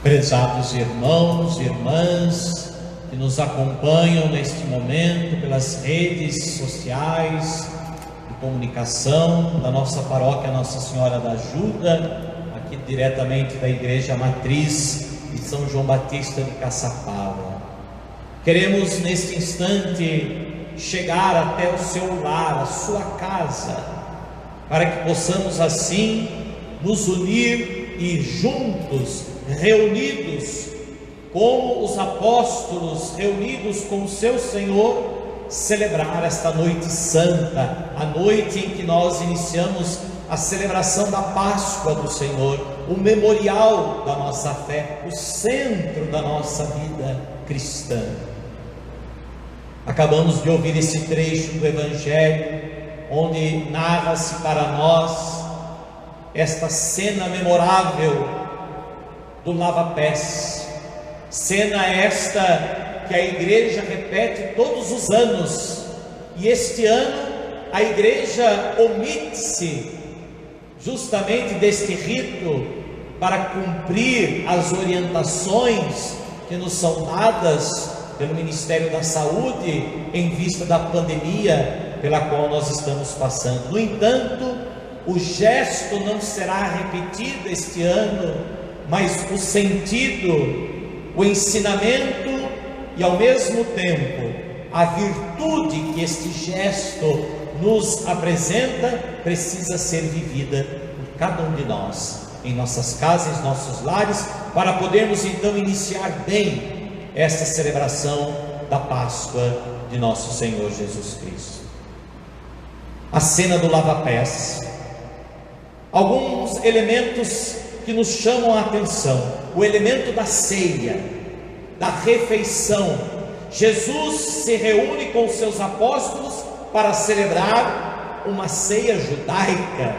Prezados irmãos e irmãs que nos acompanham neste momento pelas redes sociais de comunicação da nossa paróquia Nossa Senhora da Ajuda, aqui diretamente da Igreja Matriz de São João Batista de Caçapava. Queremos neste instante chegar até o seu lar, a sua casa, para que possamos assim nos unir e juntos, reunidos como os apóstolos, reunidos com o seu Senhor, celebrar esta noite santa, a noite em que nós iniciamos a celebração da Páscoa do Senhor, o memorial da nossa fé, o centro da nossa vida cristã. Acabamos de ouvir esse trecho do Evangelho, onde narra-se para nós esta cena memorável do lava-pés, cena esta que a igreja repete todos os anos, e este ano a igreja omite-se justamente deste rito para cumprir as orientações que nos são dadas pelo Ministério da Saúde em vista da pandemia pela qual nós estamos passando. No entanto, o gesto não será repetido este ano, mas o sentido, o ensinamento e ao mesmo tempo a virtude que este gesto nos apresenta precisa ser vivida por cada um de nós, em nossas casas, em nossos lares, para podermos então iniciar bem esta celebração da Páscoa de nosso Senhor Jesus Cristo. A cena do lava-pés, alguns elementos que nos chamam a atenção: o elemento da ceia, da refeição. Jesus se reúne com os seus apóstolos para celebrar uma ceia judaica,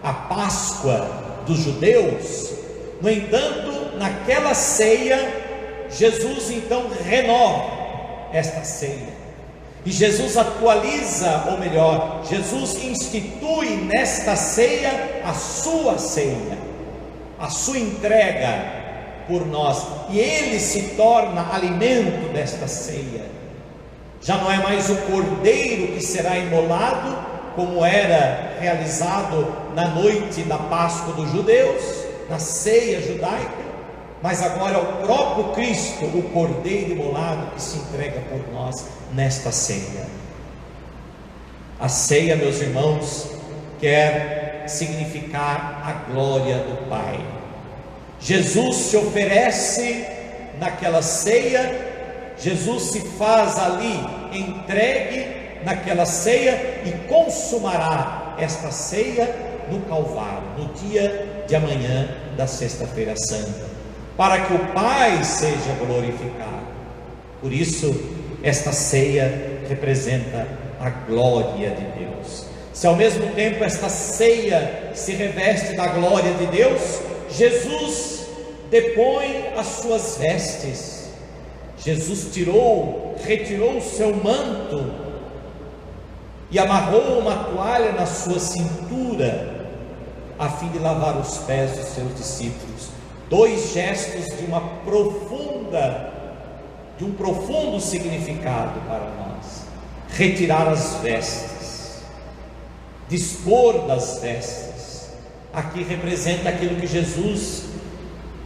a Páscoa dos judeus. No entanto, naquela ceia, Jesus então renova esta ceia, e Jesus atualiza, ou melhor, Jesus institui nesta ceia a sua ceia, a sua entrega por nós, e ele se torna alimento desta ceia. Já não é mais o cordeiro que será imolado, como era realizado na noite da Páscoa dos judeus, na ceia judaica, mas agora é o próprio Cristo, o cordeiro imolado, que se entrega por nós nesta ceia. A ceia, meus irmãos, quer significar a glória do Pai. Jesus se oferece naquela ceia, Jesus se faz ali entregue naquela ceia e consumará esta ceia no Calvário, no dia de amanhã da Sexta-feira Santa, para que o Pai seja glorificado. Por isso, esta ceia representa a glória de Deus. Se ao mesmo tempo esta ceia se reveste da glória de Deus, Jesus depõe as suas vestes. Jesus retirou o seu manto e amarrou uma toalha na sua cintura, a fim de lavar os pés dos seus discípulos. Dois gestos de um profundo significado para nós: retirar as vestes, dispor das vestes. Aqui representa aquilo que Jesus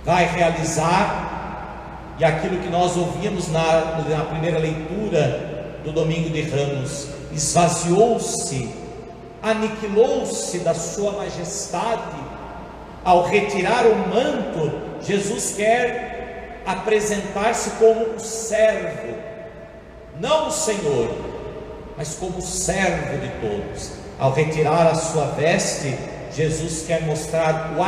vai realizar, e aquilo que nós ouvíamos na primeira leitura do Domingo de Ramos: esvaziou-se, aniquilou-se da sua majestade. Ao retirar o manto, Jesus quer apresentar-se como o servo, não o Senhor, mas como o servo de todos. Ao retirar a sua veste, Jesus quer mostrar o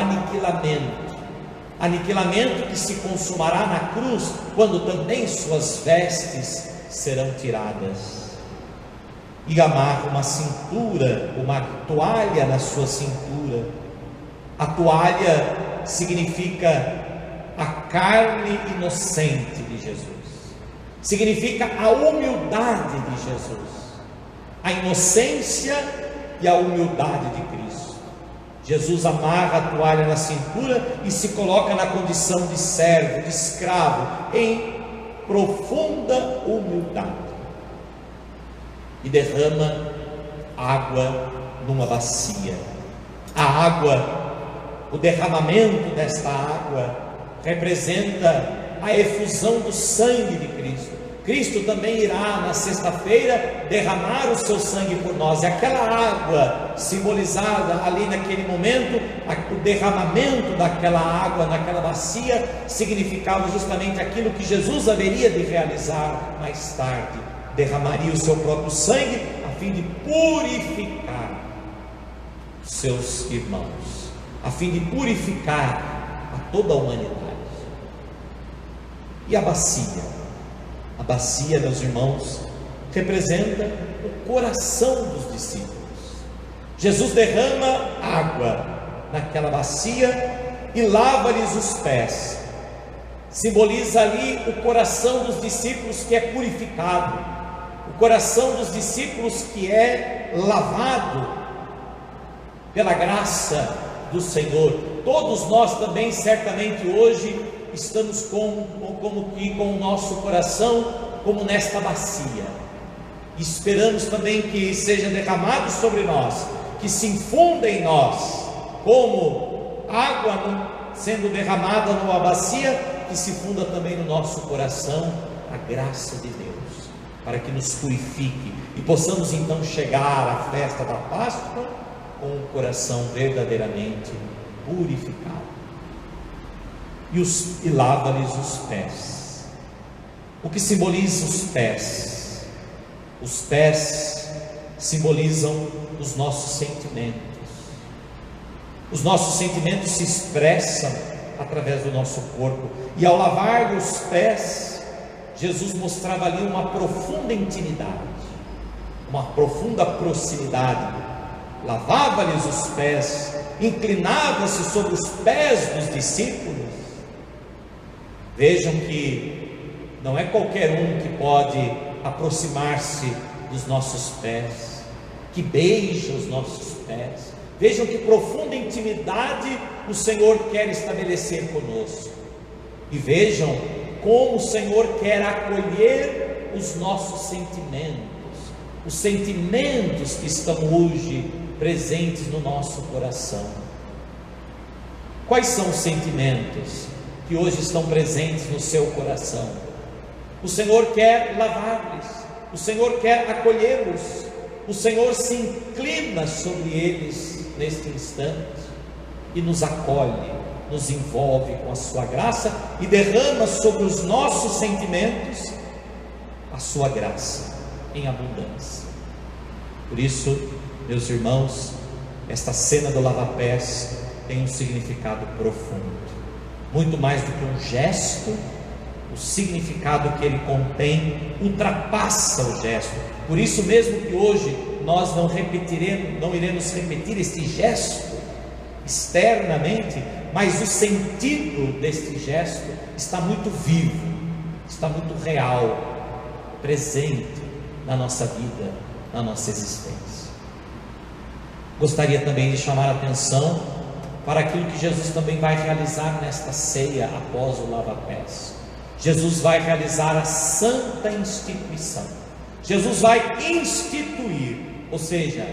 aniquilamento que se consumará na cruz, quando também suas vestes serão tiradas. E amarra uma cintura, uma toalha na sua cintura. A toalha significa a carne inocente de Jesus, significa a humildade de Jesus, a inocência e a humildade de Cristo. Jesus amarra a toalha na cintura e se coloca na condição de servo, de escravo, em profunda humildade, e derrama água numa bacia. A água, o derramamento desta água, representa a efusão do sangue de Cristo. Cristo também irá na sexta-feira derramar o seu sangue por nós, e aquela água simbolizada ali naquele momento, o derramamento daquela água naquela bacia, significava justamente aquilo que Jesus haveria de realizar mais tarde: derramaria o seu próprio sangue a fim de purificar os seus irmãos, a fim de purificar a toda a humanidade. E a bacia? A bacia, meus irmãos, representa o coração dos discípulos. Jesus derrama água naquela bacia e lava-lhes os pés. Simboliza ali o coração dos discípulos que é purificado, o coração dos discípulos que é lavado pela graça do Senhor. Todos nós também, certamente hoje, estamos como que com o nosso coração como nesta bacia. Esperamos também que seja derramado sobre nós, que se infunda em nós, como água sendo derramada numa bacia, que se funda também no nosso coração a graça de Deus, para que nos purifique e possamos então chegar à festa da Páscoa com o coração verdadeiramente purificado. E lava-lhes os pés. O que simboliza os pés? Os pés simbolizam os nossos sentimentos. Os nossos sentimentos se expressam através do nosso corpo, e ao lavar os pés, Jesus mostrava ali uma profunda intimidade, uma profunda proximidade. Lavava-lhes os pés, inclinava-se sobre os pés dos discípulos. Vejam que não é qualquer um que pode aproximar-se dos nossos pés, que beija os nossos pés. Vejam que profunda intimidade o Senhor quer estabelecer conosco. E vejam como o Senhor quer acolher os nossos sentimentos, os sentimentos que estão hoje presentes no nosso coração. Quais são os sentimentos que hoje estão presentes no seu coração? O Senhor quer lavar-lhes, o Senhor quer acolhê-los, o Senhor se inclina sobre eles neste instante e nos acolhe, nos envolve com a sua graça e derrama sobre os nossos sentimentos a sua graça em abundância. Por isso, meus irmãos, esta cena do lava-pés tem um significado profundo. Muito mais do que um gesto, o significado que ele contém ultrapassa o gesto. Por isso mesmo que hoje nós não iremos repetir este gesto externamente, mas o sentido deste gesto está muito vivo, está muito real, presente na nossa vida, na nossa existência. Gostaria também de chamar a atenção para aquilo que Jesus também vai realizar nesta ceia após o lava-pés. Jesus vai realizar a santa instituição. Jesus vai instituir, ou seja,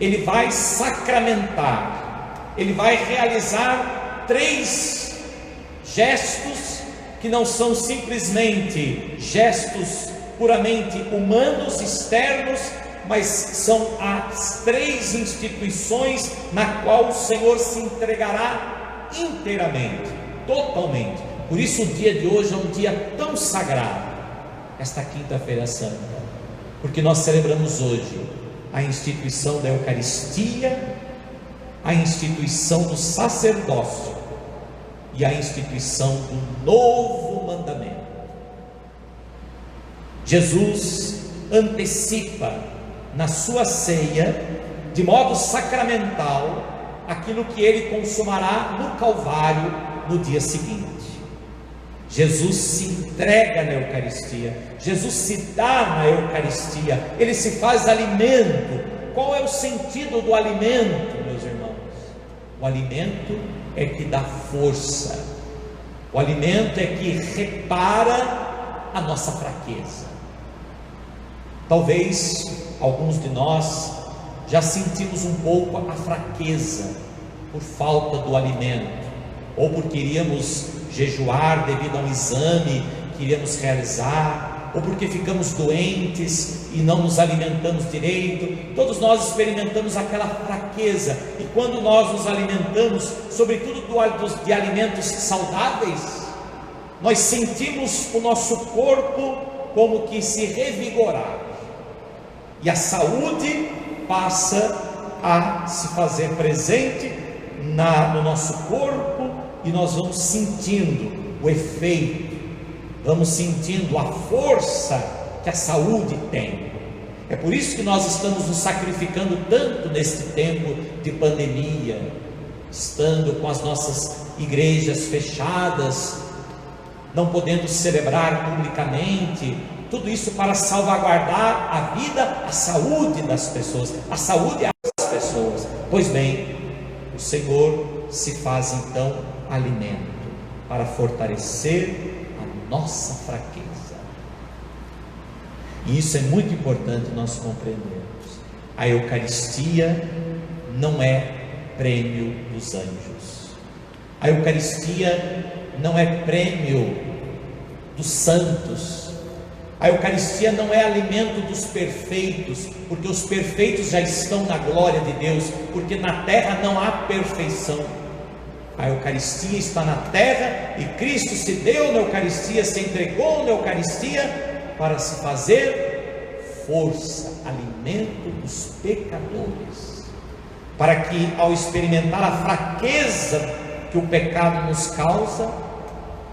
ele vai sacramentar, ele vai realizar 3 gestos que não são simplesmente gestos puramente humanos, externos, mas são as 3 instituições na qual o Senhor se entregará inteiramente, totalmente. Por isso o dia de hoje é um dia tão sagrado, esta quinta-feira santa, porque nós celebramos hoje a instituição da Eucaristia, a instituição do sacerdócio e a instituição do novo mandamento. Jesus antecipa na sua ceia, de modo sacramental, aquilo que ele consumará no Calvário no dia seguinte. Jesus se entrega na Eucaristia, Jesus se dá na Eucaristia, ele se faz alimento. Qual é o sentido do alimento, meus irmãos? O alimento é que dá força, o alimento é que repara a nossa fraqueza. Talvez alguns de nós já sentimos um pouco a fraqueza por falta do alimento, ou porque iríamos jejuar devido a um exame que iríamos realizar, ou porque ficamos doentes e não nos alimentamos direito. Todos nós experimentamos aquela fraqueza, e quando nós nos alimentamos, sobretudo de alimentos saudáveis, nós sentimos o nosso corpo como que se revigorar, e a saúde passa a se fazer presente no nosso corpo, e nós vamos sentindo o efeito, vamos sentindo a força que a saúde tem. É por isso que nós estamos nos sacrificando tanto neste tempo de pandemia, estando com as nossas igrejas fechadas, não podendo celebrar publicamente, tudo isso para salvaguardar a vida, a saúde das pessoas, a saúde das pessoas. Pois bem, o Senhor se faz então alimento para fortalecer a nossa fraqueza. E isso é muito importante nós compreendermos. A Eucaristia não é prêmio dos anjos, a Eucaristia não é prêmio dos santos, a Eucaristia não é alimento dos perfeitos, porque os perfeitos já estão na glória de Deus, porque na terra não há perfeição. A Eucaristia está na terra, e Cristo se deu na Eucaristia, se entregou na Eucaristia para se fazer força, alimento dos pecadores, para que, ao experimentar a fraqueza que o pecado nos causa,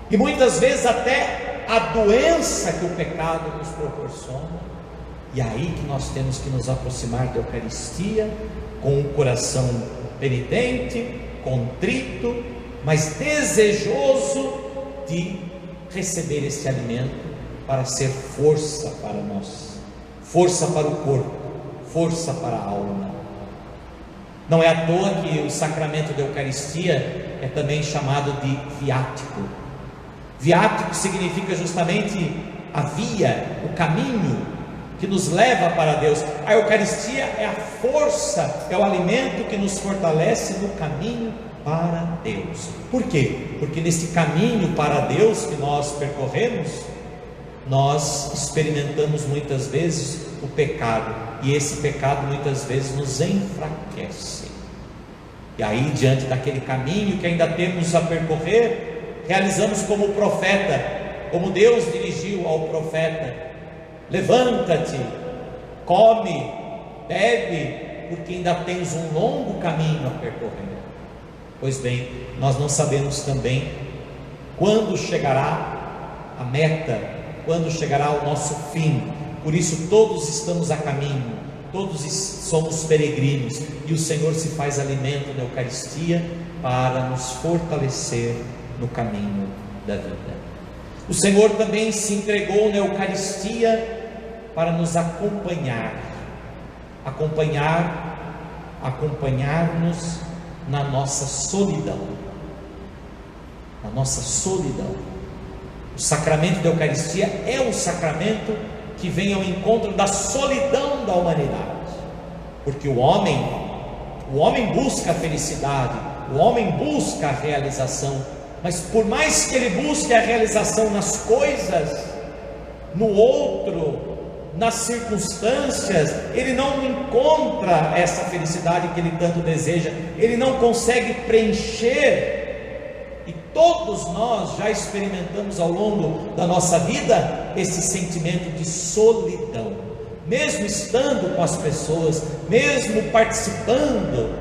e muitas vezes até a doença que o pecado nos proporciona, e aí que nós temos que nos aproximar da Eucaristia com um coração penitente, contrito, mas desejoso de receber esse alimento para ser força para nós, força para o corpo, força para a alma. Não é à toa que o sacramento da Eucaristia é também chamado de viático. Viático significa justamente a via, o caminho que nos leva para Deus. A Eucaristia é a força, é o alimento que nos fortalece no caminho para Deus. Por quê? Porque nesse caminho para Deus que nós percorremos, nós experimentamos muitas vezes o pecado, e esse pecado muitas vezes nos enfraquece. E aí, diante daquele caminho que ainda temos a percorrer, realizamos como o profeta, como Deus dirigiu ao profeta: levanta-te, come, bebe, porque ainda tens um longo caminho a percorrer. Pois bem, nós não sabemos também quando chegará a meta, quando chegará o nosso fim. Por isso todos estamos a caminho, todos somos peregrinos, e o Senhor se faz alimento na Eucaristia para nos fortalecer no caminho da vida. O Senhor também se entregou na Eucaristia para nos acompanhar-nos na nossa solidão. Na nossa solidão. O sacramento da Eucaristia é um sacramento que vem ao encontro da solidão da humanidade, porque o homem busca a felicidade, o homem busca a realização, mas por mais que ele busque a realização nas coisas, no outro, nas circunstâncias, ele não encontra essa felicidade que ele tanto deseja, ele não consegue preencher. E todos nós já experimentamos ao longo da nossa vida esse sentimento de solidão, mesmo estando com as pessoas, mesmo participando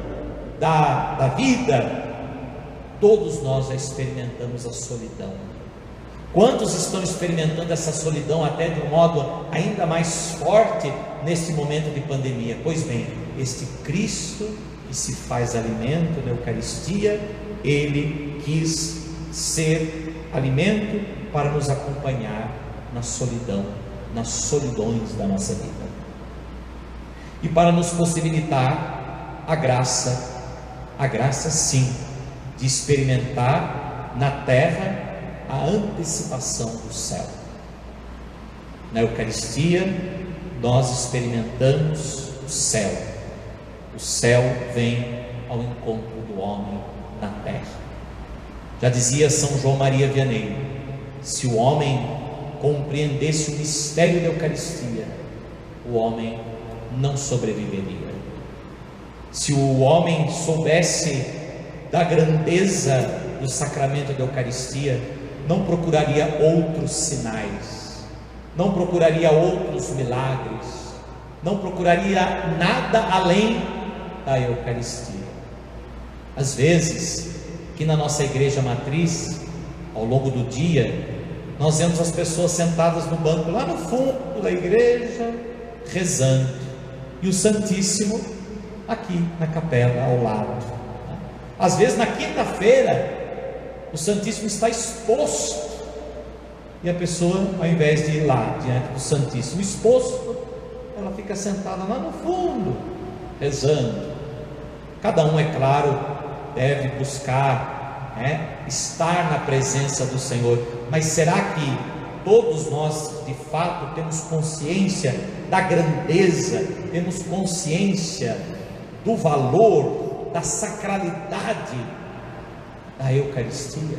da vida, todos nós já experimentamos a solidão. Quantos estão experimentando essa solidão até de um modo ainda mais forte neste momento de pandemia? Pois bem, este Cristo que se faz alimento na Eucaristia, Ele quis ser alimento para nos acompanhar na solidão, nas solidões da nossa vida, e para nos possibilitar a graça a graça sim de experimentar na terra a antecipação do céu. Na Eucaristia nós experimentamos o céu. O céu vem ao encontro do homem na terra. Já dizia São João Maria Vianney: se o homem compreendesse o mistério da Eucaristia, o homem não sobreviveria. Se o homem soubesse da grandeza do sacramento da Eucaristia, não procuraria outros sinais, não procuraria outros milagres, não procuraria nada além da Eucaristia. Às vezes, aqui na nossa igreja matriz, ao longo do dia, nós vemos as pessoas sentadas no banco lá no fundo da igreja, rezando, e o Santíssimo aqui na capela ao lado. Às vezes na quinta-feira o Santíssimo está exposto, e a pessoa, ao invés de ir lá diante do Santíssimo exposto, ela fica sentada lá no fundo, rezando. Cada um, é claro, deve buscar estar na presença do Senhor, mas será que todos nós de fato temos consciência da grandeza, temos consciência do valor, da sacralidade da Eucaristia?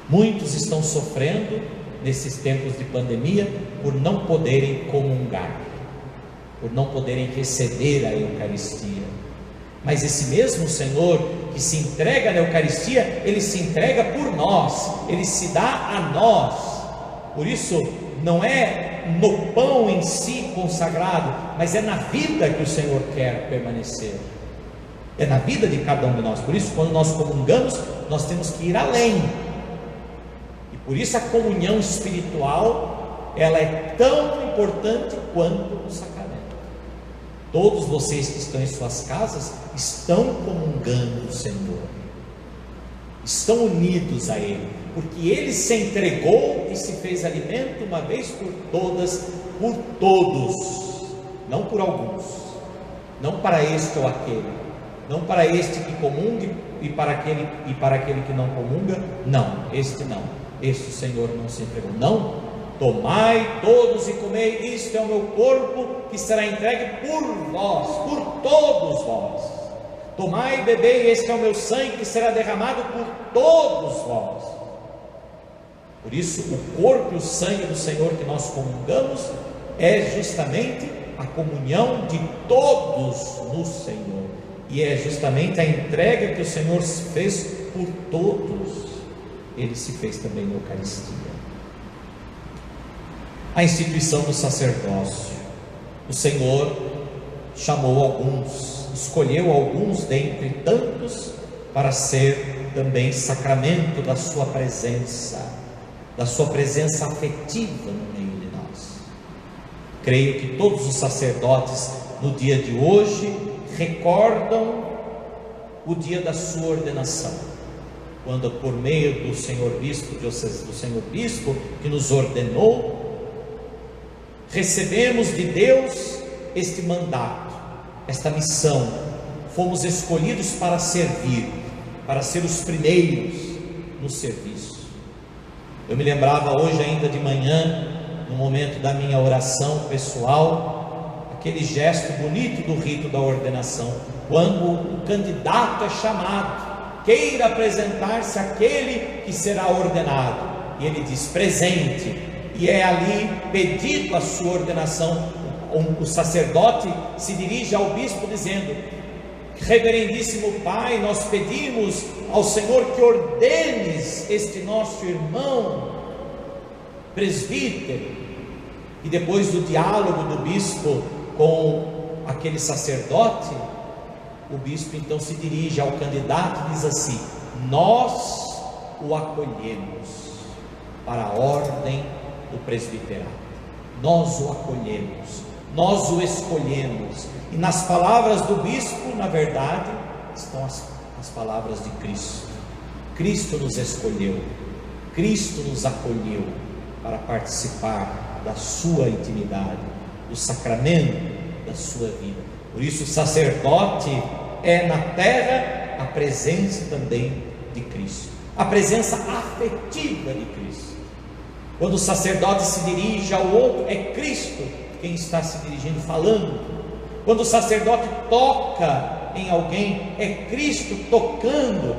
Muitos estão sofrendo nesses tempos de pandemia por não poderem comungar, por não poderem receber a Eucaristia. Mas esse mesmo Senhor que se entrega na Eucaristia, Ele se entrega por nós, Ele se dá a nós. Por isso, não é no pão em si consagrado, mas é na vida que o Senhor quer permanecer, é na vida de cada um de nós. Por isso, quando nós comungamos, nós temos que ir além, e por isso a comunhão espiritual, ela é tão importante quanto o sacramento. Todos vocês que estão em suas casas estão comungando o Senhor, estão unidos a Ele, porque Ele se entregou e se fez alimento uma vez por todas, por todos, não por alguns, não para este ou aquele, não para este que comungue e para aquele que não comunga, não, este o Senhor não se entregou. Não, tomai todos e comei, isto é o meu corpo que será entregue por vós, por todos vós. Tomai e bebei, este é o meu sangue que será derramado por todos vós. Por isso, o corpo e o sangue do Senhor que nós comungamos é justamente a comunhão de todos no Senhor, e é justamente a entrega que o Senhor se fez por todos. Ele se fez também na Eucaristia. A instituição do sacerdócio, o Senhor chamou alguns, escolheu alguns dentre tantos para ser também sacramento da sua presença afetiva no meio de nós. Creio que todos os sacerdotes no dia de hoje recordam o dia da sua ordenação, quando por meio do Senhor Bispo, que nos ordenou, recebemos de Deus este mandato, esta missão. Fomos escolhidos para servir, para ser os primeiros no serviço. Eu me lembrava hoje ainda de manhã, no momento da minha oração pessoal, aquele gesto bonito do rito da ordenação, quando o candidato é chamado, queira apresentar-se aquele que será ordenado, e ele diz presente, e é ali pedido a sua ordenação. O sacerdote se dirige ao bispo dizendo: reverendíssimo Pai, nós pedimos ao Senhor que ordenes este nosso irmão presbítero. E depois do diálogo do bispo com aquele sacerdote, o bispo então se dirige ao candidato e diz assim: nós o acolhemos para a ordem do presbiterado, nós o acolhemos, nós o escolhemos. E nas palavras do bispo, na verdade, estão as palavras de Cristo. Cristo nos escolheu, Cristo nos acolheu para participar da sua intimidade, do sacramento da sua vida. Por isso o sacerdote é na terra a presença também de Cristo, a presença afetiva de Cristo. Quando o sacerdote se dirige ao outro, é Cristo quem está se dirigindo, falando. Quando o sacerdote toca em alguém, é Cristo tocando.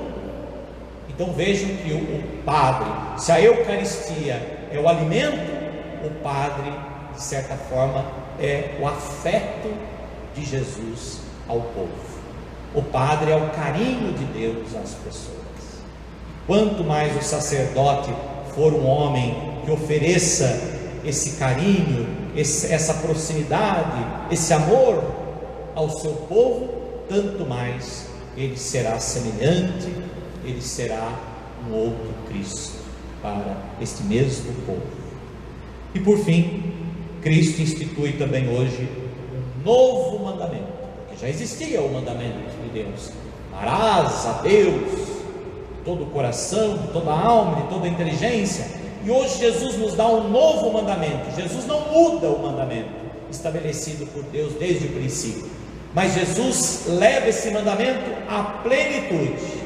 Então vejam que o padre, se a Eucaristia é o alimento, o padre, de certa forma, é o afeto de Jesus ao povo. O padre é o carinho de Deus às pessoas. Quanto mais o sacerdote for um homem que ofereça esse carinho, essa proximidade, esse amor ao seu povo, tanto mais ele será semelhante, ele será um outro Cristo para este mesmo povo. E por fim, Cristo institui também hoje um novo mandamento, porque já existia o mandamento de Deus: amarás a Deus de todo o coração, de toda a alma, de toda a inteligência. E hoje Jesus nos dá um novo mandamento. Jesus não muda o mandamento estabelecido por Deus desde o princípio, mas Jesus leva esse mandamento à plenitude.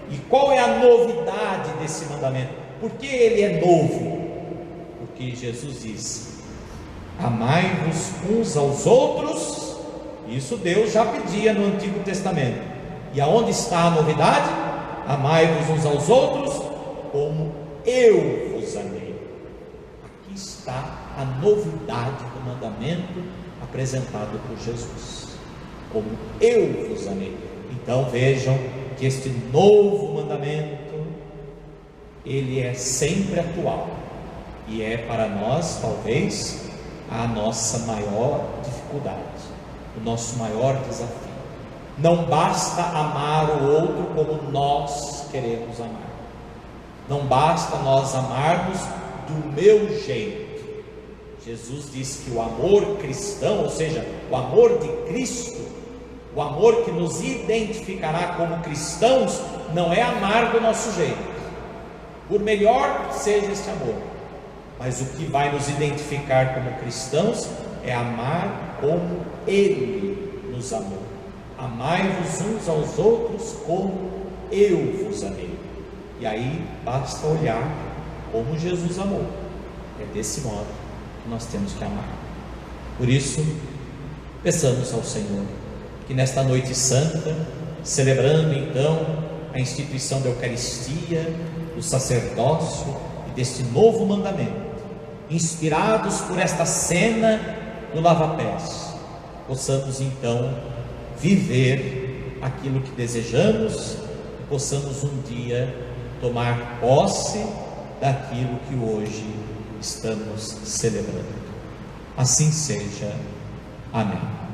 E qual é a novidade desse mandamento? Por que ele é novo? Porque Jesus diz: amai-vos uns aos outros. Isso Deus já pedia no Antigo Testamento. E aonde está a novidade? Amai-vos uns aos outros como eu vos amei. Aqui está a novidade do mandamento apresentado por Jesus, como eu vos amei. Então vejam que este novo mandamento, ele é sempre atual, e é para nós talvez a nossa maior dificuldade, o nosso maior desafio. Não basta amar o outro como nós queremos amar. Não basta nós amarmos do meu jeito. Jesus diz que o amor cristão, ou seja, o amor de Cristo, o amor que nos identificará como cristãos, não é amar do nosso jeito, por melhor que seja este amor, mas o que vai nos identificar como cristãos é amar como Ele nos amou. Amai-vos uns aos outros como eu vos amei. E aí basta olhar como Jesus amou. É desse modo que nós temos que amar. Por isso, peçamos ao Senhor que nesta noite santa, celebrando então a instituição da Eucaristia, do sacerdócio e deste novo mandamento, inspirados por esta cena do lava-pés, possamos então viver aquilo que desejamos e possamos um dia tomar posse daquilo que hoje estamos celebrando. Assim seja. Amém.